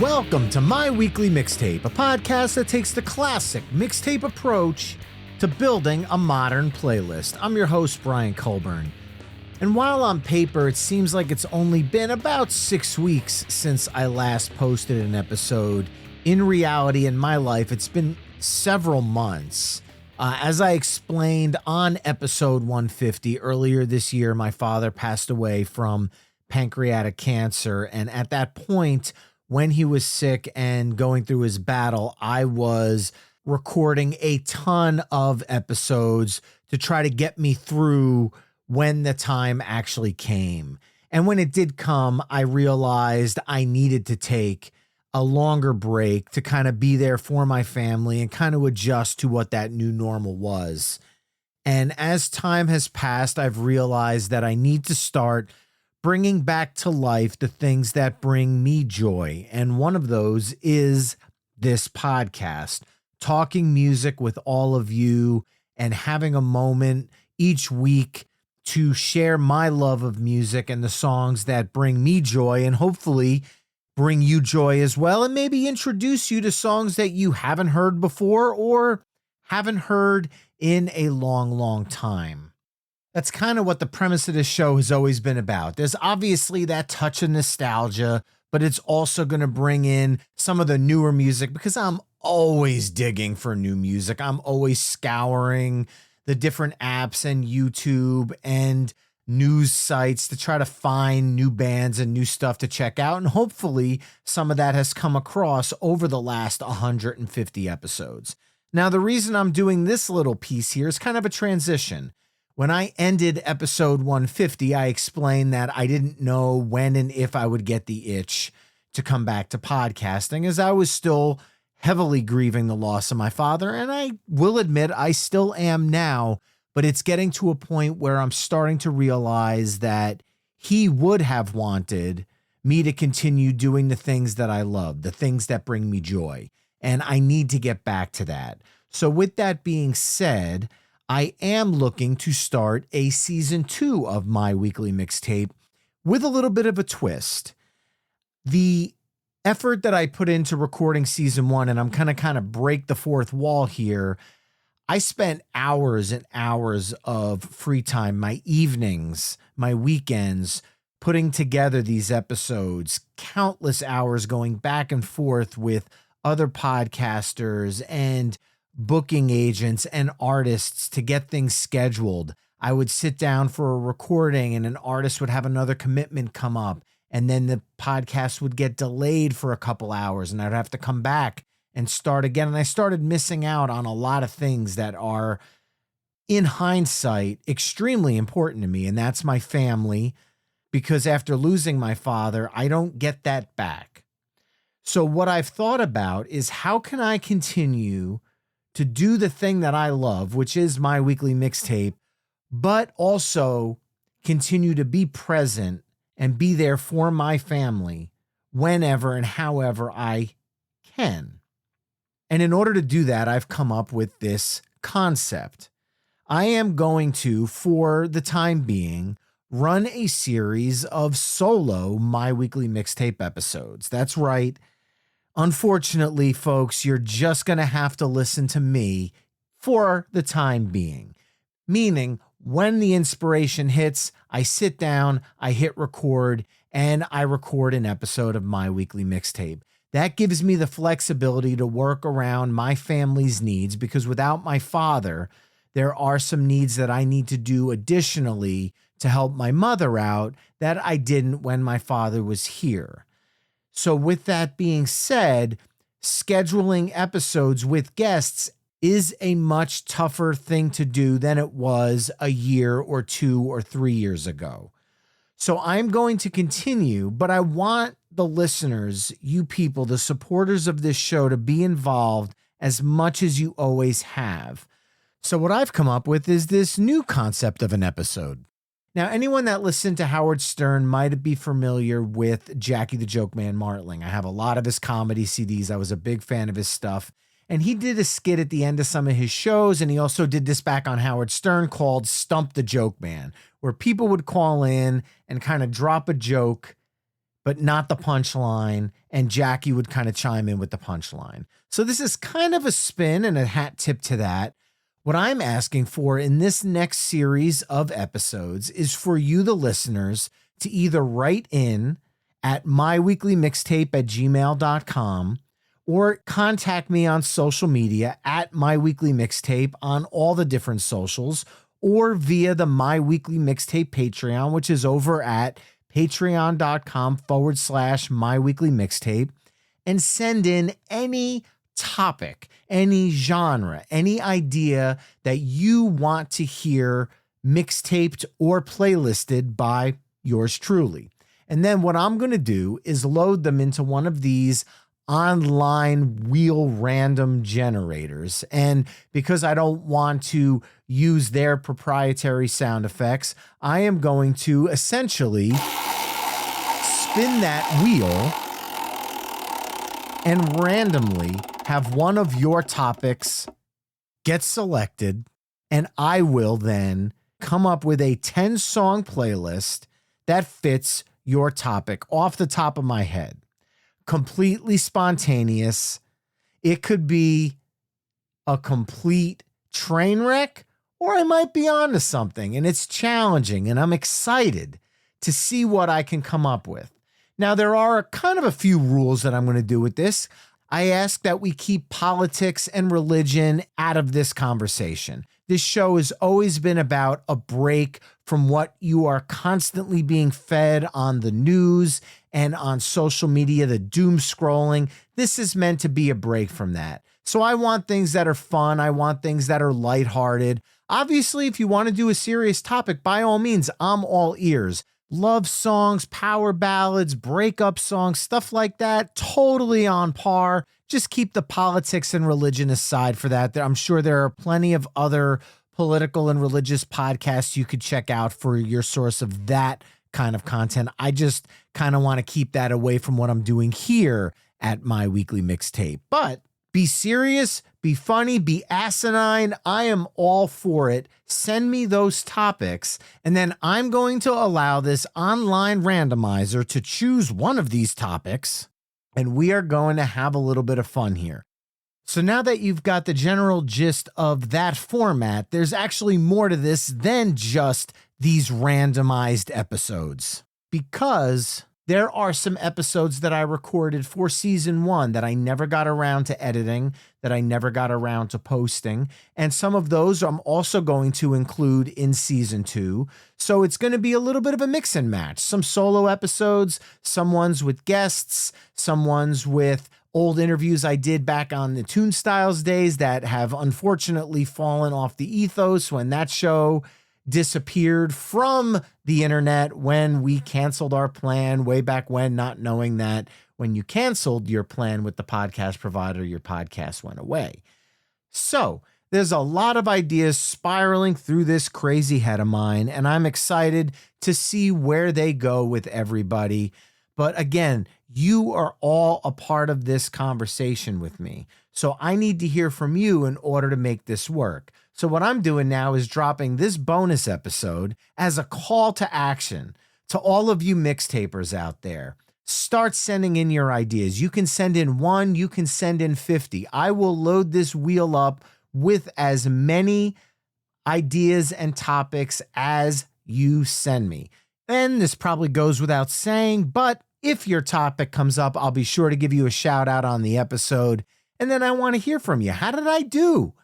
Welcome to My Weekly Mixtape, a podcast that takes the classic mixtape approach to building a modern playlist. I'm your host, Brian Colburn. And while on paper, it seems like it's only been about 6 weeks since I last posted an episode, in reality, in my life, it's been several months. As I explained on episode 150 earlier this year, my father passed away from pancreatic cancer. And at that point, when he was sick and going through his battle, I was recording a ton of episodes to try to get me through when the time actually came. And when it did come, I realized I needed to take a longer break to kind of be there for my family and kind of adjust to what that new normal was. And as time has passed, I've realized that I need to start bringing back to life the things that bring me joy. And one of those is this podcast, talking music with all of you and having a moment each week to share my love of music and the songs that bring me joy and hopefully bring you joy as well, and maybe introduce you to songs that you haven't heard before or haven't heard in a long, long time. That's kind of what the premise of this show has always been about. There's obviously that touch of nostalgia, but it's also going to bring in some of the newer music because I'm always digging for new music. I'm always scouring the different apps and YouTube and news sites to try to find new bands and new stuff to check out. And hopefully some of that has come across over the last 150 episodes. Now, the reason I'm doing this little piece here is kind of a transition. When I ended episode 150, I explained that I didn't know when and if I would get the itch to come back to podcasting, as I was still heavily grieving the loss of my father. And I will admit I still am now, but it's getting to a point where I'm starting to realize that he would have wanted me to continue doing the things that I love, the things that bring me joy. And I need to get back to that. So with that being said, I am looking to start a season 2 of My Weekly Mixtape with a little bit of a twist. The effort that I put into recording season 1, and I'm kind of break the fourth wall here, I spent hours and hours of free time, my evenings, my weekends, putting together these episodes, countless hours going back and forth with other podcasters and booking agents and artists to get things scheduled. I would sit down for a recording and an artist would have another commitment come up, and then the podcast would get delayed for a couple hours and I'd have to come back and start again. And I started missing out on a lot of things that are, in hindsight, extremely important to me. And that's my family, because after losing my father, I don't get that back. So what I've thought about is, how can I continue to do the thing that I love, which is My Weekly Mixtape, but also continue to be present and be there for my family whenever and however I can. And in order to do that, I've come up with this concept. I am going to, for the time being, run a series of solo My Weekly Mixtape episodes. That's right. Unfortunately, folks, you're just going to have to listen to me for the time being. Meaning, when the inspiration hits, I sit down, I hit record, and I record an episode of My Weekly Mixtape. That gives me the flexibility to work around my family's needs, because without my father, there are some needs that I need to do additionally to help my mother out that I didn't when my father was here. So with that being said, scheduling episodes with guests is a much tougher thing to do than it was a year or 2 or 3 years ago. So I'm going to continue, but I want the listeners, you people, the supporters of this show, to be involved as much as you always have. So what I've come up with is this new concept of an episode. Now, anyone that listened to Howard Stern might be familiar with Jackie the Joke Man Martling. I have a lot of his comedy CDs. I was a big fan of his stuff. And he did a skit at the end of some of his shows, and he also did this back on Howard Stern called Stump the Joke Man, where people would call in and kind of drop a joke but not the punchline, and Jackie would kind of chime in with the punchline. So this is kind of a spin and a hat tip to that. What I'm asking for in this next series of episodes is for you, the listeners, to either write in at myweeklymixtape@gmail.com or contact me on social media at My Weekly Mixtape on all the different socials, or via the My Weekly Mixtape Patreon, which is over at patreon.com/My Weekly Mixtape, and send in any topic, any genre, any idea that you want to hear mixtaped or playlisted by yours truly. And then what I'm going to do is load them into one of these online wheel random generators. And because I don't want to use their proprietary sound effects, I am going to essentially spin that wheel and randomly have one of your topics get selected, and I will then come up with a 10-song playlist that fits your topic off the top of my head. Completely spontaneous. It could be a complete train wreck, or I might be onto something, and it's challenging, and I'm excited to see what I can come up with. Now, there are kind of a few rules that I'm going to do with this. I ask that we keep politics and religion out of this conversation. This show has always been about a break from what you are constantly being fed on the news and on social media, the doom scrolling. This is meant to be a break from that. So I want things that are fun. I want things that are lighthearted. Obviously, if you want to do a serious topic, by all means, I'm all ears. Love songs, power ballads, breakup songs, stuff like that, totally on par. Just keep the politics and religion aside for that. I'm sure there are plenty of other political and religious podcasts you could check out for your source of that kind of content. I just kind of want to keep that away from what I'm doing here at My Weekly Mixtape. But be serious, be funny, be asinine. I am all for it. Send me those topics, and then I'm going to allow this online randomizer to choose one of these topics, and we are going to have a little bit of fun here. So now that you've got the general gist of that format, there's actually more to this than just these randomized episodes, because there are some episodes that I recorded for season 1 that I never got around to editing, that I never got around to posting. And some of those I'm also going to include in season 2. So it's going to be a little bit of a mix and match. Some solo episodes, some ones with guests, some ones with old interviews I did back on the Toon Styles days that have unfortunately fallen off the ethos when that show disappeared from the internet when we canceled our plan way back when, not knowing that when you canceled your plan with the podcast provider, your podcast went away. So there's a lot of ideas spiraling through this crazy head of mine, and I'm excited to see where they go with everybody. But again, you are all a part of this conversation with me. So I need to hear from you in order to make this work. So what I'm doing now is dropping this bonus episode as a call to action to all of you mixtapers out there. Start sending in your ideas. You can send in 1, you can send in 50. I will load this wheel up with as many ideas and topics as you send me. And this probably goes without saying, but if your topic comes up, I'll be sure to give you a shout out on the episode. And then I want to hear from you. How did I do?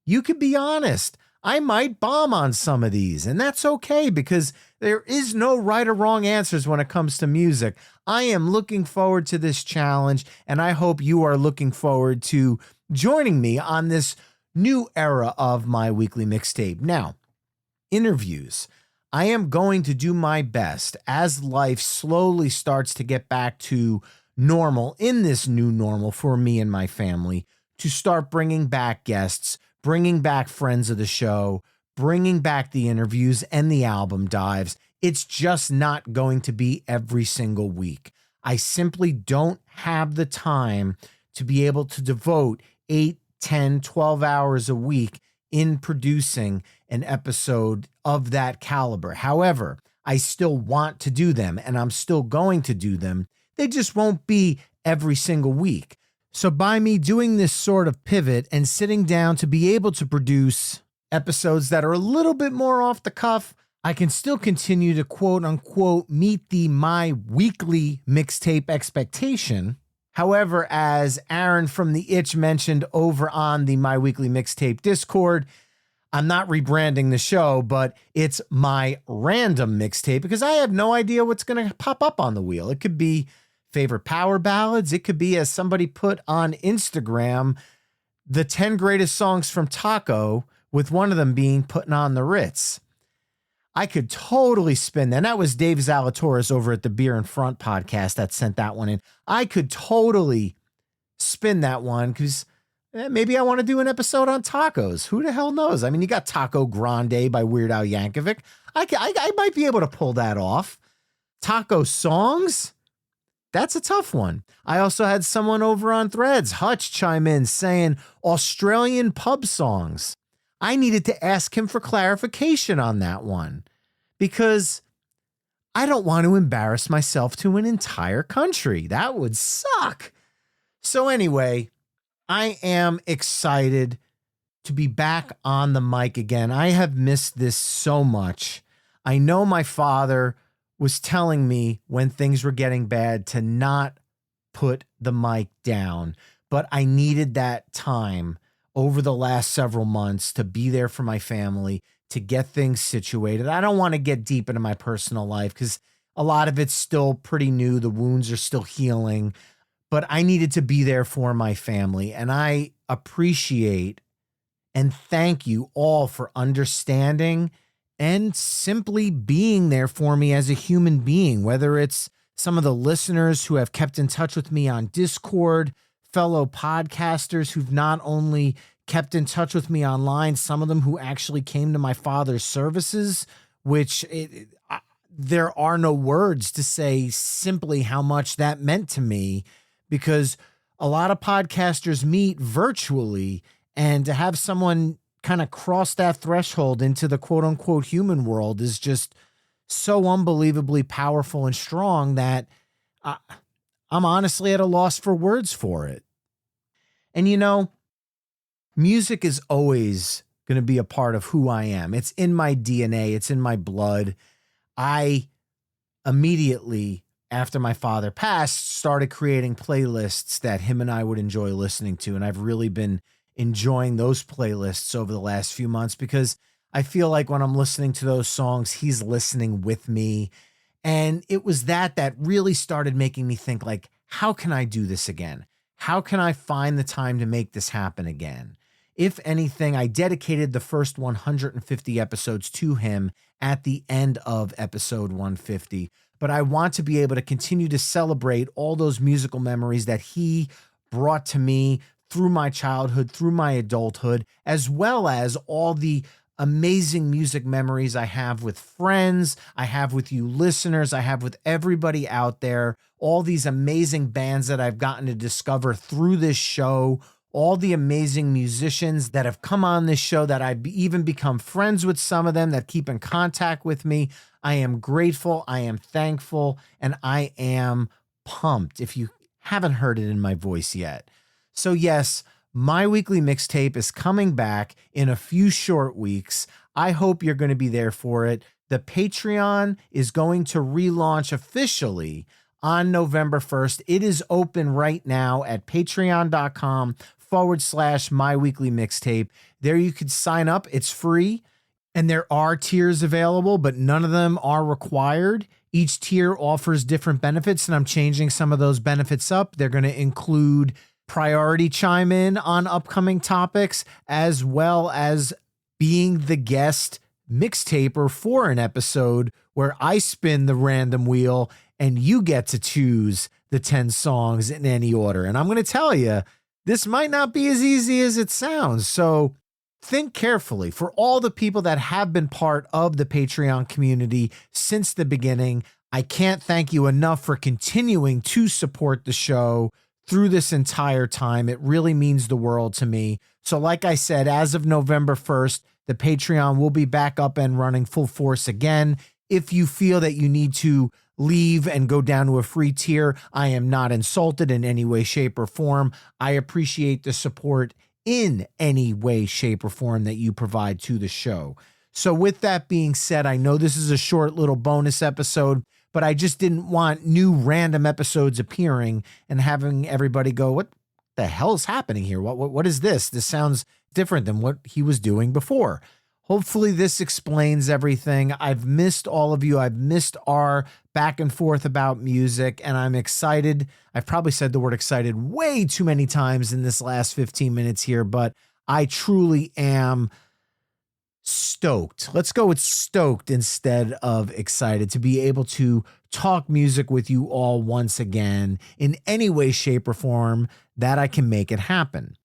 You could be honest. I might bomb on some of these, and that's okay because there is no right or wrong answers when it comes to music. I am looking forward to this challenge, and I hope you are looking forward to joining me on this new era of My Weekly Mixtape. Now, interviews. I am going to do my best as life slowly starts to get back to normal in this new normal for me and my family to start bringing back guests, bringing back friends of the show, bringing back the interviews and the album dives. It's just not going to be every single week. I simply don't have the time to be able to devote 8, 10, 12 hours a week in producing an episode of that caliber. However, I still want to do them and I'm still going to do them. They just won't be every single week. So by me doing this sort of pivot and sitting down to be able to produce episodes that are a little bit more off the cuff, I can still continue to quote unquote meet the My Weekly Mixtape expectation. However, as Aaron from The Itch mentioned over on the My Weekly Mixtape Discord, I'm not rebranding the show, but it's my random mixtape because I have no idea what's going to pop up on the wheel. It could be favorite power ballads. It could be, as somebody put on Instagram, the 10 greatest songs from Taco, with one of them being Putting on the Ritz. I could totally spin that. And that was Dave Zalatoris over at the Beer in Front podcast that sent that one in. I could totally spin that one because maybe I want to do an episode on tacos. Who the hell knows? I mean, you got Taco Grande by Weird Al Yankovic. I might be able to pull that off. Taco songs? That's a tough one. I also had someone over on Threads, Hutch, chime in saying Australian pub songs. I needed to ask him for clarification on that one because I don't want to embarrass myself to an entire country. That would suck. So anyway, I am excited to be back on the mic again. I have missed this so much. I know my father was telling me when things were getting bad to not put the mic down, but I needed that time over the last several months to be there for my family, to get things situated. I don't want to get deep into my personal life because a lot of it's still pretty new. The wounds are still healing, but I needed to be there for my family. And I appreciate and thank you all for understanding and simply being there for me as a human being, whether it's some of the listeners who have kept in touch with me on Discord, fellow podcasters who've not only kept in touch with me online, some of them who actually came to my father's services, which there are no words to say simply how much that meant to me, because a lot of podcasters meet virtually, and to have someone kind of cross that threshold into the quote unquote human world is just so unbelievably powerful and strong that I'm honestly at a loss for words for it. And you know, music is always going to be a part of who I am. It's in my DNA. It's in my blood. I immediately, after my father passed, started creating playlists that him and I would enjoy listening to. And I've really been enjoying those playlists over the last few months because I feel like when I'm listening to those songs, he's listening with me. And it was that really started making me think, like, how can I do this again? How can I find the time to make this happen again? If anything, I dedicated the first 150 episodes to him at the end of episode 150. But I want to be able to continue to celebrate all those musical memories that he brought to me through my childhood, through my adulthood, as well as all the amazing music memories I have with friends, I have with you listeners, I have with everybody out there, all these amazing bands that I've gotten to discover through this show, all the amazing musicians that have come on this show that I've even become friends with, some of them that keep in contact with me. I am grateful, I am thankful, and I am pumped if you haven't heard it in my voice yet. So yes, My Weekly Mixtape is coming back in a few short weeks. I hope you're going to be there for it. The Patreon is going to relaunch officially on November 1st. It is open right now at patreon.com/My Weekly Mixtape. There you could sign up. It's free. And there are tiers available, but none of them are required. Each tier offers different benefits, and I'm changing some of those benefits up. They're going to include priority chime in on upcoming topics, as well as being the guest mixtaper for an episode where I spin the random wheel and you get to choose the 10 songs in any order. And I'm going to tell you, this might not be as easy as it sounds. So think carefully. For all the people that have been part of the Patreon community since the beginning, I can't thank you enough for continuing to support the show through this entire time. It really means the world to me. So like I said, as of November 1st, the Patreon will be back up and running full force again. If you feel that you need to leave and go down to a free tier, I am not insulted in any way, shape, or form. I appreciate the support in any way, shape, or form that you provide to the show. So with that being said, I know this is a short little bonus episode, but I just didn't want new random episodes appearing and having everybody go, what the hell is happening here? What is this? This sounds different than what he was doing before. Hopefully this explains everything. I've missed all of you. I've missed our back and forth about music, and I'm excited. I've probably said the word excited way too many times in this last 15 minutes here, but I truly am stoked. Let's go with stoked instead of excited to be able to talk music with you all once again in any way, shape, or form that I can make it happen.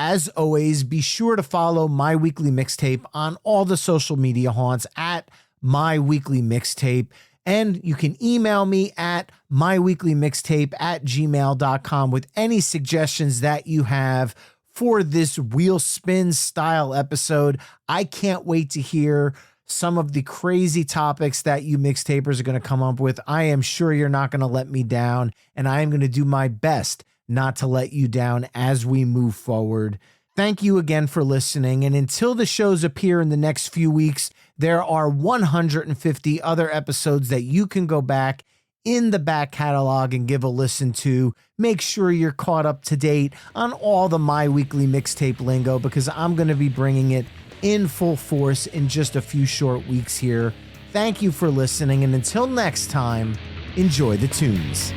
As always, be sure to follow My Weekly Mixtape on all the social media haunts at My Weekly Mixtape. And you can email me at myweeklymixtape@gmail.com with any suggestions that you have for this wheel spin style episode. I can't wait to hear some of the crazy topics that you mixtapers are going to come up with. I am sure you're not going to let me down, and I am going to do my best not to let you down as we move forward. Thank you again for listening. And until the shows appear in the next few weeks, there are 150 other episodes that you can go back in the back catalog and give a listen to. Make sure you're caught up to date on all the My Weekly Mixtape lingo, because I'm going to be bringing it in full force in just a few short weeks here. Thank you for listening. And until next time, enjoy the tunes.